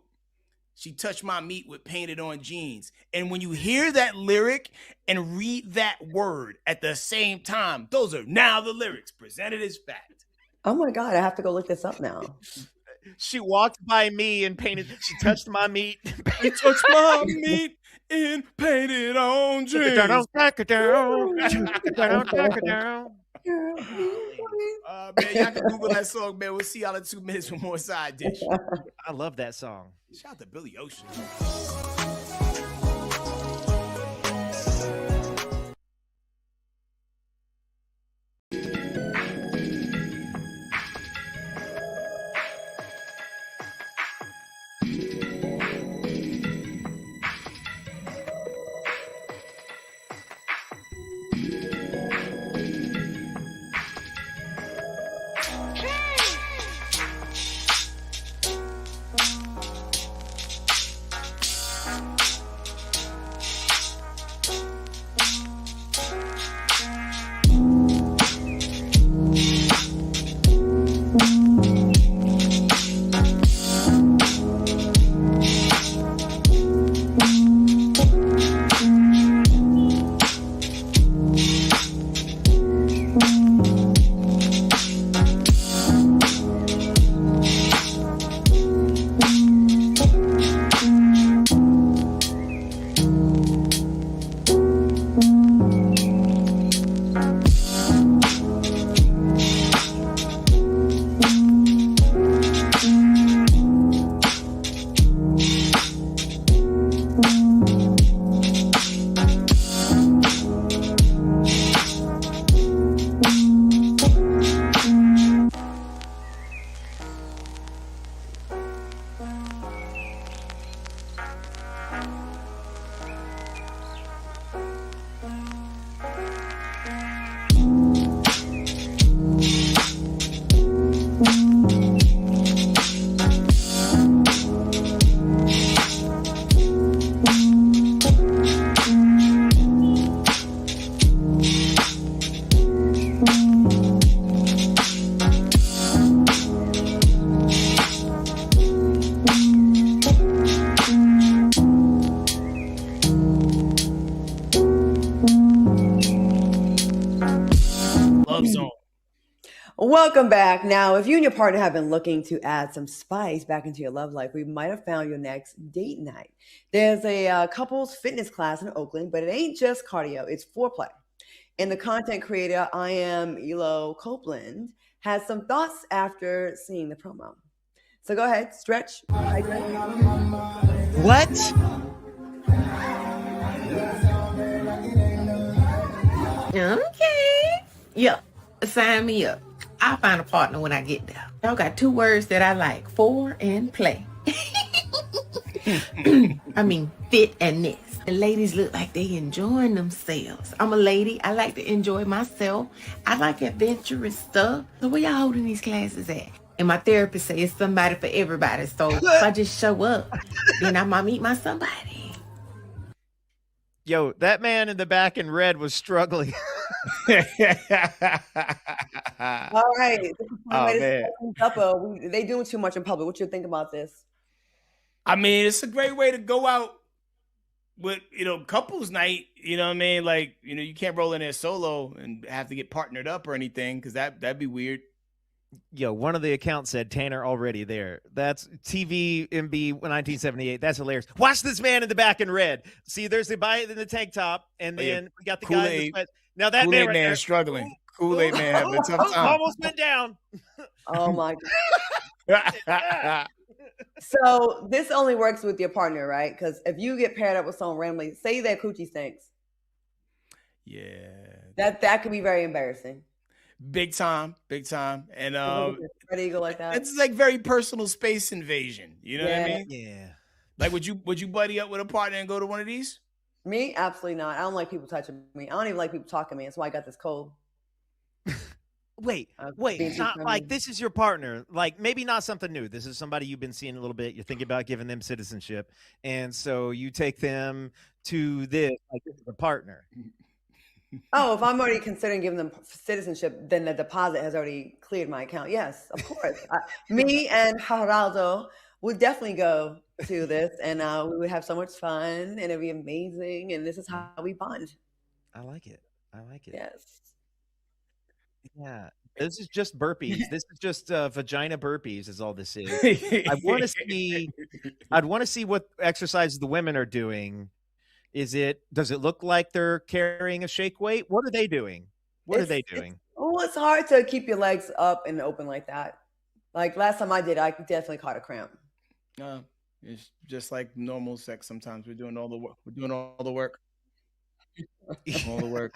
she touched my meat with painted on jeans. And when you hear that lyric and read that word at the same time, those are now the lyrics presented as fact. Oh my God, I have to go look this up now. She walked by me and painted. She touched my meat. She touched my meat and painted on dreams. Man, y'all can Google that song, man. We'll see y'all in 2 minutes with more side dish. I love that song. Shout out to Billy Ocean. Welcome back. Now, if you and your partner have been looking to add some spice back into your love life, we might have found your next date night. There's a couples fitness class in Oakland, but it ain't just cardio, it's foreplay. And the content creator, I am Elo Copeland, has some thoughts after seeing the promo. So go ahead, stretch. What? Okay. Yeah, sign me up. I'll find a partner when I get there. Y'all got 2 words that I like, for and play. I mean, fitness. The ladies look like they enjoying themselves. I'm a lady. I like to enjoy myself. I like adventurous stuff. So where y'all holding these classes at? And my therapist says it's somebody for everybody. So if I just show up, then I might meet my somebody. Yo, that man in the back in red was struggling. All right. Man. They doing too much in public. What you think about this? I mean, it's a great way to go out with, couples night. You know what I mean? Like, you can't roll in there solo and have to get partnered up or anything because that'd be weird. Yo, one of the accounts said Tanner already there. That's TV MB 1978. That's hilarious. Watch this man in the back in red. See, there's the guy in the tank top, and then we got the guy in the sweat. Now that Kool-Aid man, man struggling. Kool-Aid man having a tough time. Almost went down. Oh my God. So this only works with your partner, right? Because if you get paired up with someone randomly, say their coochie stinks. Yeah. That could be very embarrassing. Big time. And Spread eagle like that. It's like very personal space invasion. You know what I mean? Yeah. Like, would you buddy up with a partner and go to one of these? Me? Absolutely not. I don't like people touching me. I don't even like people talking to me. That's why I got this cold. Wait, not like this is your partner. Like maybe not something new. This is somebody you've been seeing a little bit. You're thinking about giving them citizenship. And so you take them to this, like this is a partner. Oh, if I'm already considering giving them citizenship, then the deposit has already cleared my account. Yes, of course. Me and Geraldo would definitely go to this, and we would have so much fun, and it'd be amazing. And this is how we bond. I like it. Yes. Yeah. This is just burpees. This is just vagina burpees is all this is. I'd want to see what exercises the women are doing. Does it look like they're carrying a shake weight? What are they doing? What are they doing? It's hard to keep your legs up and open like that. Like last time I did, I definitely caught a cramp. No, it's just like normal sex. Sometimes we're doing all the work. We're doing all the work. All the work.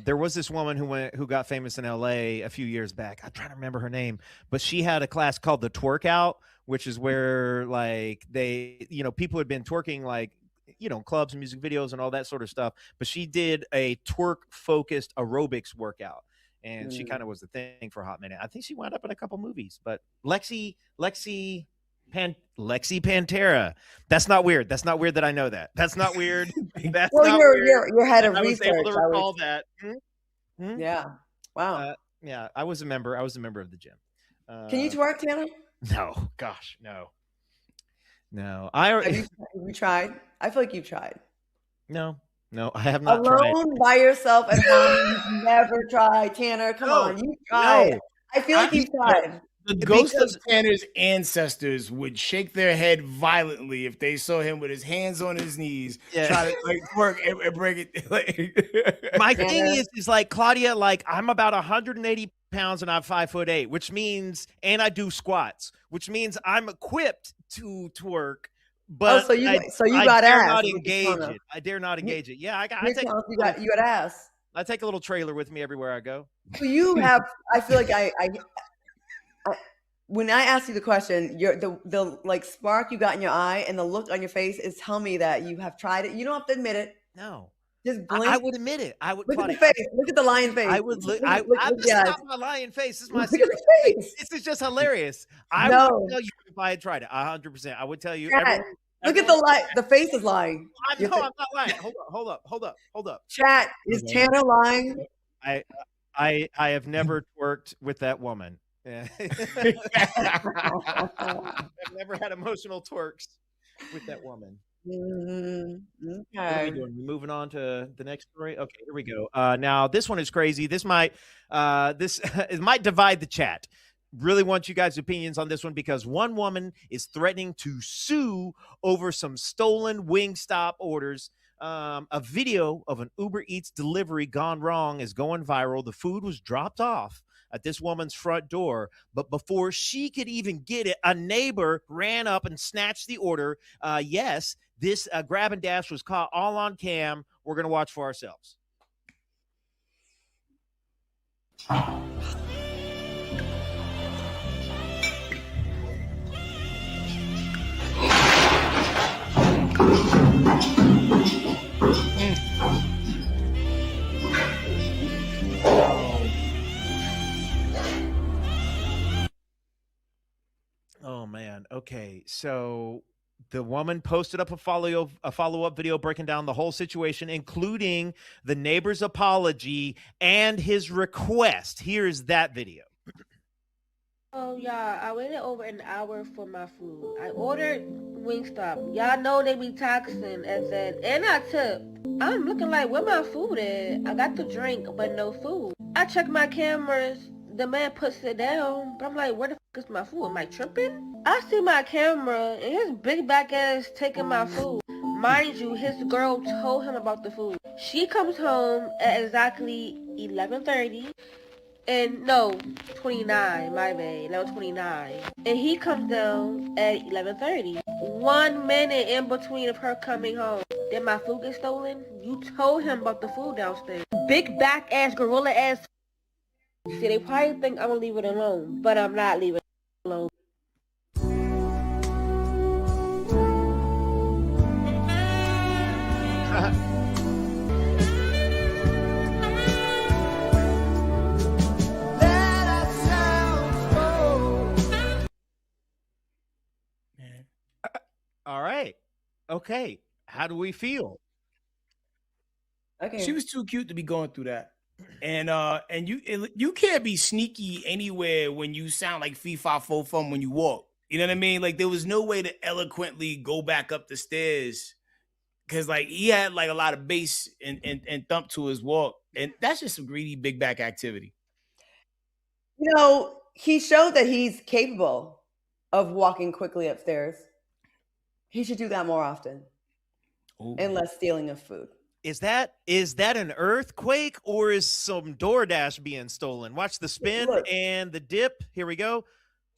There was this woman who got famous in LA a few years back. I'm trying to remember her name, but she had a class called the Twerk Out, which is where like people had been twerking like, clubs and music videos and all that sort of stuff. But she did a twerk focused aerobics workout. And she kind of was the thing for a hot minute. I think she wound up in a couple movies, but Lexi Pantera. That's not weird. That's not weird that I know that. That's not weird. That's well, not you're head of I research. was able to recall that. Yeah. Wow. Yeah, I was a member. I was a member of the gym. Can you twerk, Tanner? No. Gosh, no. Have you tried? I feel like you've tried. No, I have not Alone by yourself at home, you've never tried, Tanner. Come on, you tried. I feel like you've tried. The ghost of Tanner's ancestors would shake their head violently if they saw him with his hands on his knees, try to like twerk and break it. My thing is like Claudia, like I'm about 180 pounds and I'm 5'8", which means, and I do squats, which means I'm equipped to twerk. But so you I got dare ass. not engage it. I dare not engage it. Yeah, you got ass. I take a little trailer with me everywhere I go. So you have. I feel like I when I ask you the question, the like spark you got in your eye and the look on your face is telling me that you have tried it. You don't have to admit it. No. Just blink. I would admit it. I would look at the face. Look at the lion face. I would look. I'm not my lion face. This is my face. This is just hilarious. I would tell you if I had tried it. 100%. I would tell you. Look at the face is lying. I'm not lying. Hold up. Chat, is Tanner lying? I have never twerked with that woman. Yeah. I've never had emotional twerks with that woman. Okay. What are we doing? Moving on to the next story. Okay, here we go. Now this one is crazy. This might it might divide the chat. Really want you guys' opinions on this one because one woman is threatening to sue over some stolen Wingstop orders. A video of an Uber Eats delivery gone wrong is going viral. The food was dropped off at this woman's front door, but before she could even get it, a neighbor ran up and snatched the order. Yes, this grab and dash was caught all on cam. We're going to watch for ourselves. Oh man. Okay. So the woman posted up a follow-up video breaking down the whole situation, including the neighbor's apology and his request. Here's that video. Oh, yeah, I waited over an hour for my food. I ordered Wingstop. Y'all know they be taxing, and I tipped. I'm looking like, where my food at? I got the drink, but no food. I checked my cameras. The man puts it down, but I'm like, where the fuck is my food? Am I tripping? I see my camera, and his big back ass taking my food. Mind you, his girl told him about the food. She comes home at exactly 11:30. And no, 29, my bad, 11:29. And he comes down at 11:30. 1 minute in between of her coming home. Did my food get stolen? You told him about the food downstairs. Big back ass, gorilla ass. See, they probably think I'm gonna leave it alone, but I'm not leaving it alone. All right. Okay. How do we feel? Okay. She was too cute to be going through that. And you can't be sneaky anywhere when you sound like fee fi fo fum when you walk. You know what I mean? Like there was no way to eloquently go back up the stairs because like he had like a lot of bass and thump to his walk, and that's just some greedy big back activity. You know, he showed that he's capable of walking quickly upstairs. He should do that more often. Ooh. And less stealing of food. Is that an earthquake or is some DoorDash being stolen? Watch the spin and the dip. Here we go.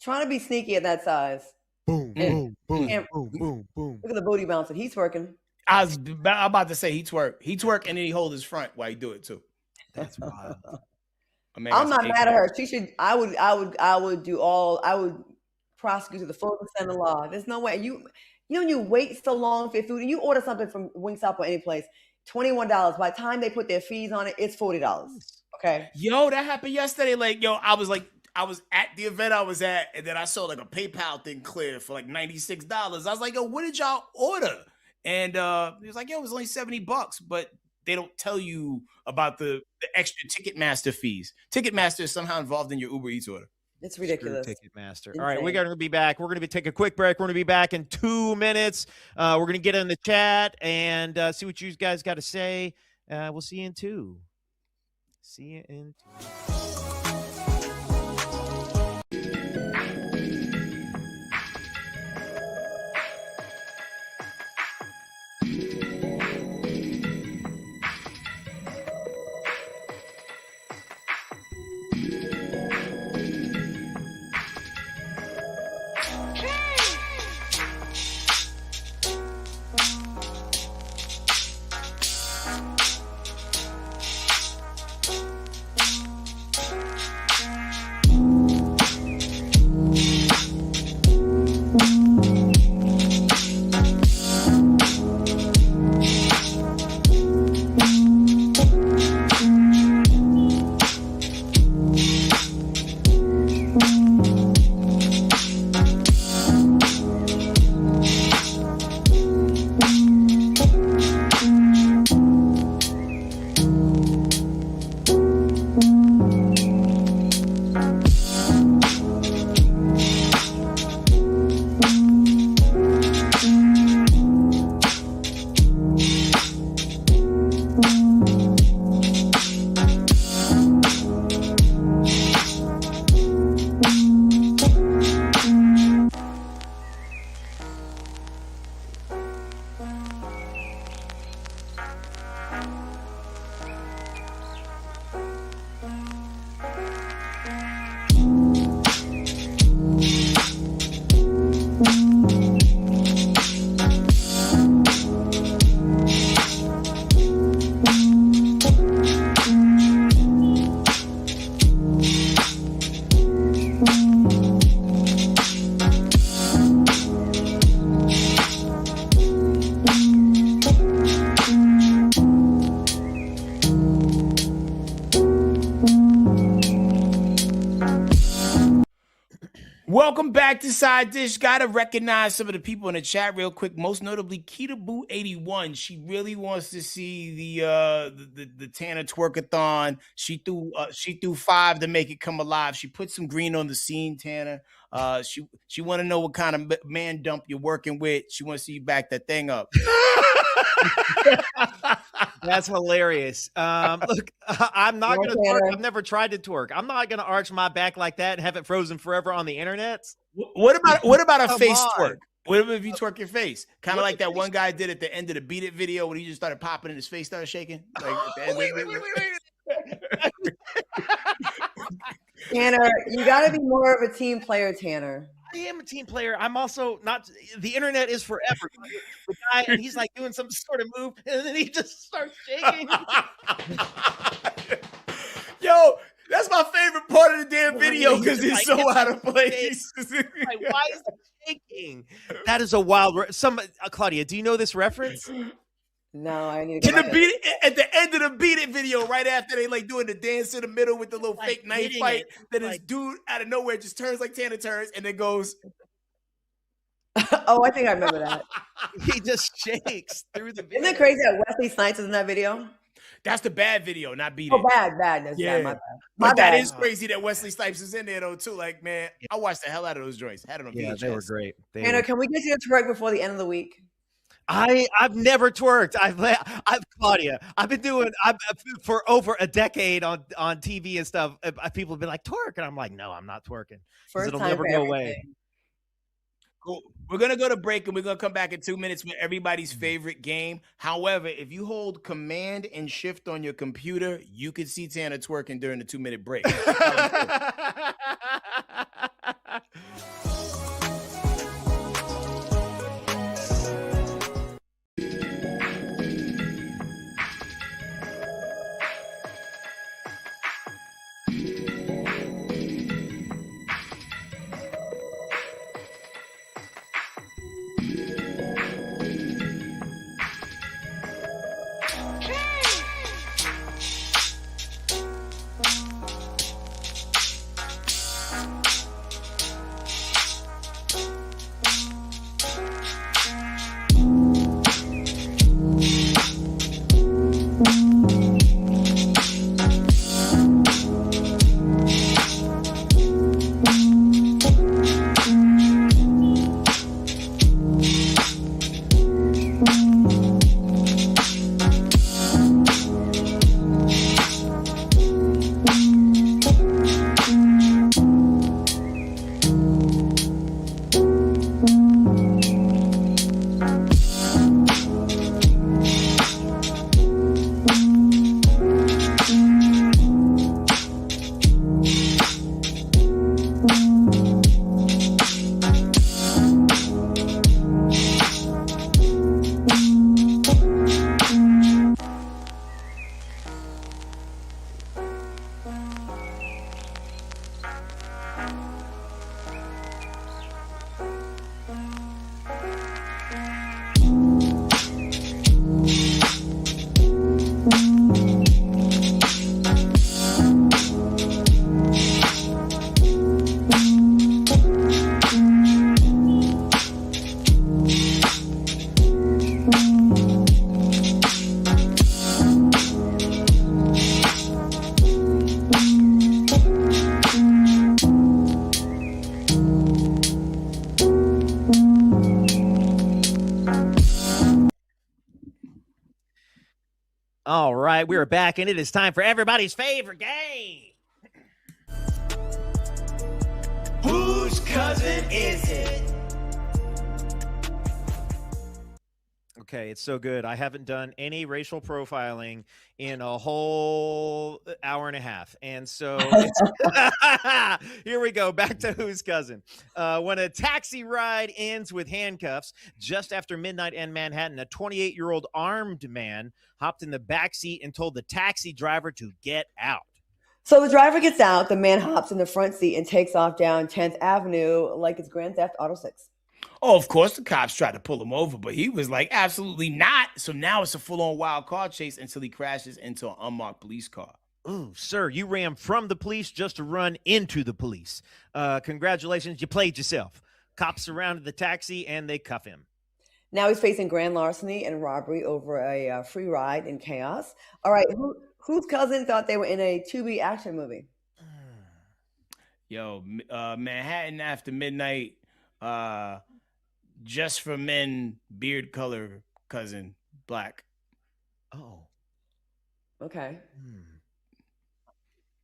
Trying to be sneaky at that size. Boom, boom, boom, boom, boom, boom. Look at the booty bouncing. He's twerking. I'm about to say he twerk. He twerk and then he hold his front while he do it too. That's wild. I'm not mad at her. She should. I would prosecute to the full extent of the law. There's no way you wait so long for your food and you order something from Wingstop or any place, $21. By the time they put their fees on it, it's $40. Okay. Yo, that happened yesterday. I was at the event I was at, and then I saw like a PayPal thing clear for like $96. I was like, yo, what did y'all order? And he was like, yo, it was only $70, but they don't tell you about the extra Ticketmaster fees. Ticketmaster is somehow involved in your Uber Eats order. It's ridiculous. Ticketmaster. All right, we're going to be back. We're going to take a quick break. We're going to be back in 2 minutes. We're going to get in the chat and see what you guys got to say. We'll see you in 2. See you in 2. Welcome back to Side Dish. Gotta recognize some of the people in the chat real quick. Most notably, Keita Boo 81. She really wants to see the Tanner twerkathon. She threw 5 to make it come alive. She put some green on the scene, Tanner. She want to know what kind of man dump you're working with. She wants to see you back that thing up. That's hilarious. Look, I'm not going to twerk. I've never tried to twerk. I'm not going to arch my back like that and have it frozen forever on the internet. What about a face twerk? What if you twerk your face? Kind of like that one guy did at the end of the Beat It video when he just started popping and his face started shaking. Like at the end wait. Tanner, you got to be more of a team player, Tanner. I am a team player. I'm also not. The internet is forever. The guy, and he's like doing some sort of move, and then he just starts shaking. Yo, that's my favorite part of the damn video because it's so out of place. Like, why is it shaking? That is a wild. Claudia, do you know this reference? No, I need to at the end of the Beat It video, right after they like doing the dance in the middle with the little fake knife fight, then this dude out of nowhere just turns like Tanner turns and then goes. Oh, I think I remember that. He just shakes through the video. Isn't it crazy that Wesley Snipes is in that video? That's the bad video, not Beat It. Oh, bad. That's bad. My bad. But that is crazy that Wesley Snipes is in there though too. Like, man, I watched the hell out of those joints. Had it on VHS. They were great. Tanner, can we get you to twerk before the end of the week? I've never twerked. I've Claudia. I've been doing for over a decade on TV and stuff. People have been like twerk, and I'm like, no, I'm not twerking because it'll never go away. Cool. We're gonna go to break and we're gonna come back in 2 minutes with everybody's favorite game. However, if you hold Command and Shift on your computer, you can see Tanner twerking during the 2-minute break. All right, we're back, and it is time for everybody's favorite game. Whose cousin is it? Okay, it's so good. I haven't done any racial profiling in a whole hour and a half. And so here we go. Back to Whose Cousin. When a taxi ride ends with handcuffs, just after midnight in Manhattan, a 28-year-old armed man hopped in the back seat and told the taxi driver to get out. So the driver gets out, the man hops in the front seat and takes off down 10th Avenue like it's Grand Theft Auto 6. Oh, of course, the cops tried to pull him over, but he was like, absolutely not. So now it's a full-on wild car chase until he crashes into an unmarked police car. Ooh, sir, you ran from the police just to run into the police. Congratulations, you played yourself. Cops surrounded the taxi and they cuff him. Now he's facing grand larceny and robbery over a free ride in chaos. All right, whose cousin thought they were in a Tubi action movie? Yo, Manhattan After Midnight, Just for Men, beard color cousin, black. Oh. Okay.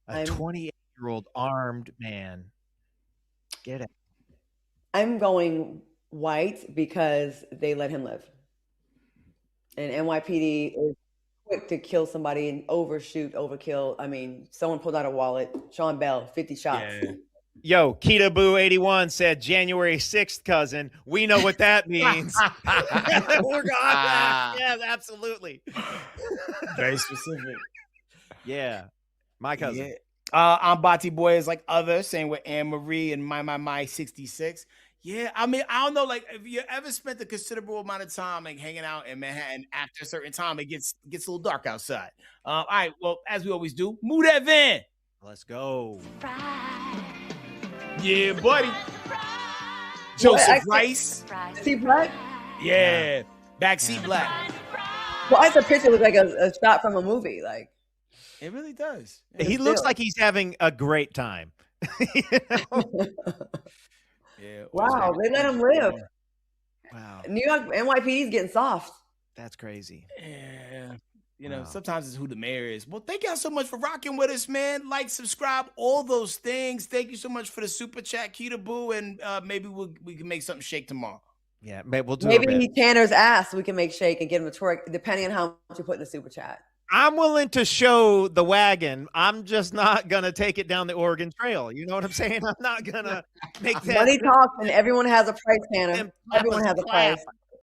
A 28-year-old armed man. Get it. I'm going white because they let him live. And NYPD is quick to kill somebody and overkill. I mean, someone pulled out a wallet. Sean Bell, 50 shots. Yeah. Yo, Kita Boo 81 said January 6th, cousin. We know what that means. We're gone. Yeah, absolutely. Very specific. Yeah. My cousin. Yeah. I'm Bati Boy is like other, same with Anne Marie and my 66. Yeah, I mean, I don't know, like if you ever spent a considerable amount of time like hanging out in Manhattan, after a certain time, it gets a little dark outside. All right, well, as we always do, move that van. Let's go. Yeah, buddy. Joseph Rice. See Black? Yeah. Backseat Black. Well, I saw a picture look like a shot from a movie. Like it really does. He looks like he's having a great time. Yeah. Wow, they let him live. Wow. New York NYPD is getting soft. That's crazy. Yeah. You know, sometimes it's who the mayor is. Well, thank y'all so much for rocking with us, man. Like, subscribe, all those things. Thank you so much for the super chat, Keita Boo, and maybe we can make something shake tomorrow. Yeah, we'll do. Maybe Tanner's ass we can make shake and get him a twerk, depending on how much you put in the super chat. I'm willing to show the wagon. I'm just not gonna take it down the Oregon Trail. You know what I'm saying? I'm not gonna make that. Money talks, and everyone has a price, Tanner. Everyone has a price.